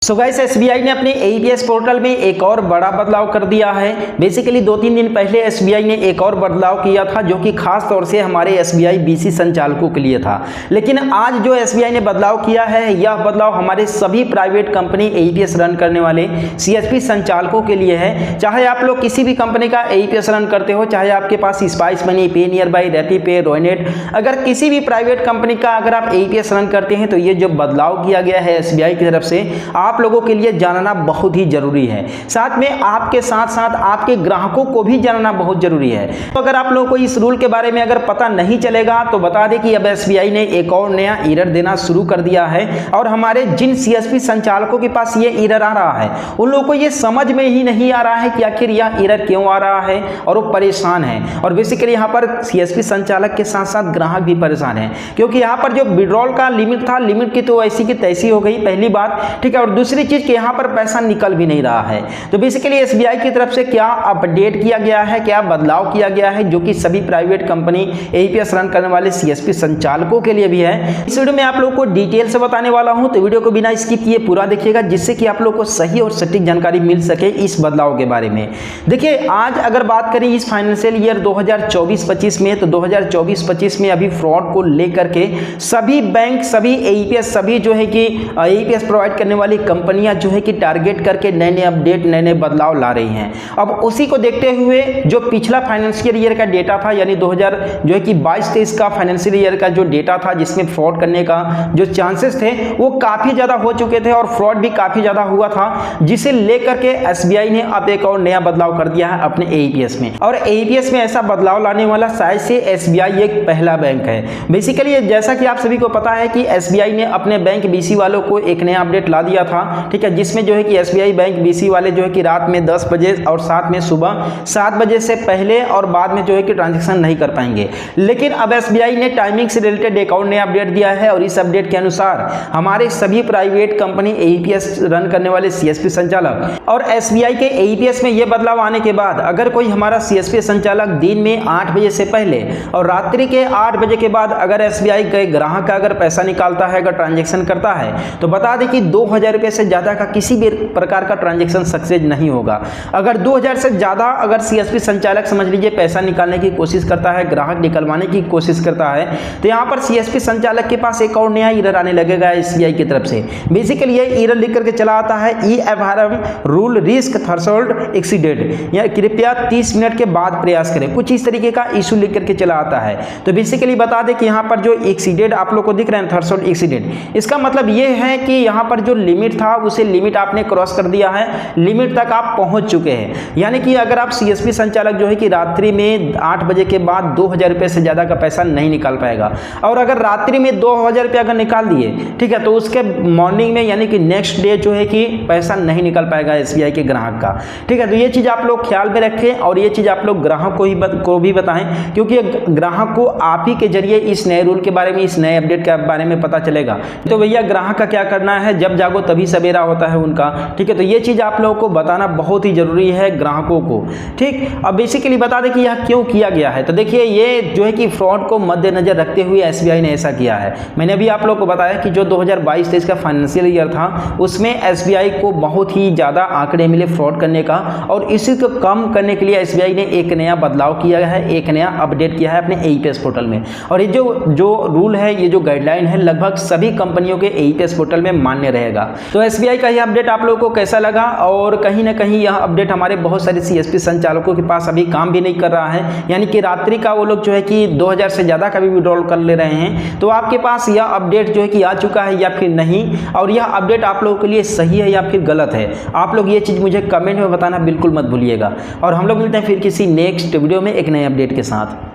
So guys SBI ने अपने AEPS portal में एक और बड़ा बदलाव कर दिया है। बेसिकली 2-3 दिन पहले एसबीआई ने एक और बदलाव किया था जो कि खास तौर से हमारे एसबीआई बीसी संचालकों के लिए था। लेकिन आज जो एसबीआई ने बदलाव किया है यह बदलाव हमारे सभी प्राइवेट कंपनी एईपीएस रन करने वाले सीएसपी संचालकों के लिए है। चाहे आप लोग किसी भी कंपनी का एईपीएस रन करते हो, चाहे आपके पास स्पाइस मनी, पे नियर बाई, रैपीपे, रोयनेट, अगर किसी भी प्राइवेट कंपनी का अगर आप एईपीएस रन करते हैं तो ये जो बदलाव किया गया है एसबीआई की तरफ से आप लोगों के लिए जानना बहुत ही जरूरी है। साथ में आपके साथ साथ आपके ग्राहकों को भी जानना बहुत जरूरी है। तो अगर आप लोगों को इस रूल के बारे में अगर पता नहीं चलेगा तो बता दें कि अब एसबीआई ने एक और नया एरर देना शुरू कर दिया है और हमारे जिन सीएसपी संचालकों के पास ये एरर आ रहा है उन लोगों को ये समझ में ही नहीं आ रहा है कि आखिर यह एरर क्यों आ रहा है और वो परेशान है। और बेसिकली यहाँ पर सीएसपी संचालक के साथ साथ ग्राहक भी परेशान है क्योंकि यहाँ पर जो विड्रॉल का लिमिट था, लिमिट की तो ऐसी की तैसी हो गई, पहली बात, ठीक है। और दूसरी चीज कि यहाँ पर पैसा निकल भी नहीं रहा है। तो बेसिकली एसबीआई की तरफ से क्या अपडेट किया गया है, क्या बदलाव किया गया है जो कि सभी प्राइवेट कंपनी एईपीएस रन करने वाले सीएसपी संचालकों के लिए भी है, इस वीडियो में आप लोगों को डिटेल से बताने वाला हूं। तो वीडियो को बिना स्किप किए पूरा देखिएगा जिससे कि आप लोगों को सही और सटीक जानकारी मिल सके इस बदलाव के बारे में। देखिए आज अगर बात करें इस फाइनेंशियल ईयर 2024-25 में, तो 2024-25 में अभी फ्रॉड को लेकर के सभी बैंक, सभी एईपीएस, सभी जो है कि एईपीएस प्रोवाइड करने वाली कंपनियां जो है कि टारगेट करके नए नए अपडेट, नए नए बदलाव ला रही हैं। अब उसी को देखते हुए जो पिछला फाइनेंशियल ईयर का डेटा था, यानी 2022-23 का फाइनेंशियल ईयर का जो डेटा था जिसमें फ्रॉड करने का जो चांसेस थे वो काफी ज्यादा हो चुके थे और फ्रॉड भी काफी ज्यादा हुआ था, जिसे लेकर के एसबीआई ने अब एक और नया बदलाव कर दिया है अपने एईपीएस में। और एईपीएस में ऐसा बदलाव लाने वाला शायद से एसबीआई एक पहला बैंक है। बेसिकली जैसा कि आप सभी को पता है कि एसबीआई ने अपने बैंक बीसी वालों को एक नया अपडेट ला दिया था, ठीक है, जिसमें जो है कि एसबीआई बैंक बीसी वाले जो है कि रात में 10 बजे और साथ में सुबह 7 बजे से पहले और बाद में जो है कि ट्रांजैक्शन नहीं कर पाएंगे। लेकिन अब एसबीआई ने टाइमिंग से रिलेटेड एक और नया अपडेट दिया है और इस अपडेट के अनुसार हमारे सभी प्राइवेट कंपनी एईपीएस रन करने वाले सीएसपी संचालक और एसबीआई के एईपीएस में यह बदलाव आने के बाद अगर कोई हमारा सीएसपी संचालक दिन में 8 बजे से पहले और रात्रि के 8 बजे के बाद अगर एसबीआई के ग्राहक का अगर पैसा निकालता है, अगर ट्रांजैक्शन करता है, तो बता दें कि 2000 रुपये से ज्यादा का किसी भी प्रकार का ट्रांजैक्शन सक्सेस नहीं होगा। अगर 2000 से ज्यादा अगर सीएसपी संचालक समझ लीजिए पैसा निकालने की कोशिश करता है, ग्राहक निकलवाने की कोशिश करता है, तो यहाँ पर सीएसपी संचालक के पास एक और नया एरर आने लगेगा एसबीआई की तरफ से। बेसिकली ये एरर लिख करके चला आता है ईएफआरएम रूल रिस्क थ्रेशोल्ड एक्सीडेड, या कृपया 30 मिनट के बाद प्रयास करें, कुछ इस तरीके का इशू लिख करके चला आता है। तो बेसिकली बता दें कि यहाँ पर जो एक्सीडेड आप लोग को दिख रहे हैं थ्रेशोल्ड एक्सीडेड, इसका मतलब ये है कि यहाँ पर जो लिमिट था उसे लिमिट आपने क्रॉस कर दिया है, लिमिट तक आप पहुंच चुके हैं। यानी कि अगर आप सीएसपी संचालक जो है कि रात्रि में 8 बजे के बाद 2000 रुपये से ज्यादा का पैसा नहीं निकाल पाएगा और अगर रात्रि में 2000 रुपये अगर निकाल दिए, ठीक है, तो उसके मॉर्निंग में यानी कि नेक्स्ट डे जो है कि पैसा नहीं निकल पाएगा एसबीआई के ग्राहक का, ठीक है। तो ये चीज आप लोग ख्याल में रखें और ये चीज आप लोग ग्राहक को भी बताएं क्योंकि ग्राहक को आप ही के जरिए इस नए रूल के बारे में, इस नए अपडेट के बारे में पता चलेगा। तो भैया ग्राहक का क्या करना है, जब जागो तभी सवेरा होता है उनका, ठीक है। तो ये चीज आप लोगों को बताना बहुत ही जरूरी है ग्राहकों को, ठीक। अब बेसिकली बता दें कि यह क्यों किया गया है। तो देखिए ये जो है कि फ्रॉड को मद्देनजर रखते हुए एसबीआई ने ऐसा किया है। मैंने अभी आप लोगों को बताया कि जो 2022-23 का फाइनेंशियल ईयर था उसमें एसबीआई को बहुत ही ज्यादा आंकड़े मिले फ्रॉड करने का और इसी को कम करने के लिए एसबीआई ने एक नया बदलाव किया है, एक नया अपडेट किया है अपने एईपीएस पोर्टल में। और ये जो रूल है, ये जो गाइडलाइन है, लगभग सभी कंपनियों के एईपीएस पोर्टल में मान्य रहेगा। तो एसबीआई का यह अपडेट आप लोगों को कैसा लगा, और कहीं ना कहीं यह अपडेट हमारे बहुत सारे सीएसपी संचालकों के पास अभी काम भी नहीं कर रहा है, यानी कि रात्रि का वो लोग जो है कि 2000 से ज्यादा का भी विड्रॉल कर ले रहे हैं। तो आपके पास यह अपडेट जो है कि आ चुका है या फिर नहीं, और यह अपडेट आप लोगों के लिए सही है या फिर गलत है, आप लोग ये चीज मुझे कमेंट में बताना बिल्कुल मत भूलिएगा। और हम लोग मिलते हैं फिर किसी नेक्स्ट वीडियो में एक नए अपडेट के साथ।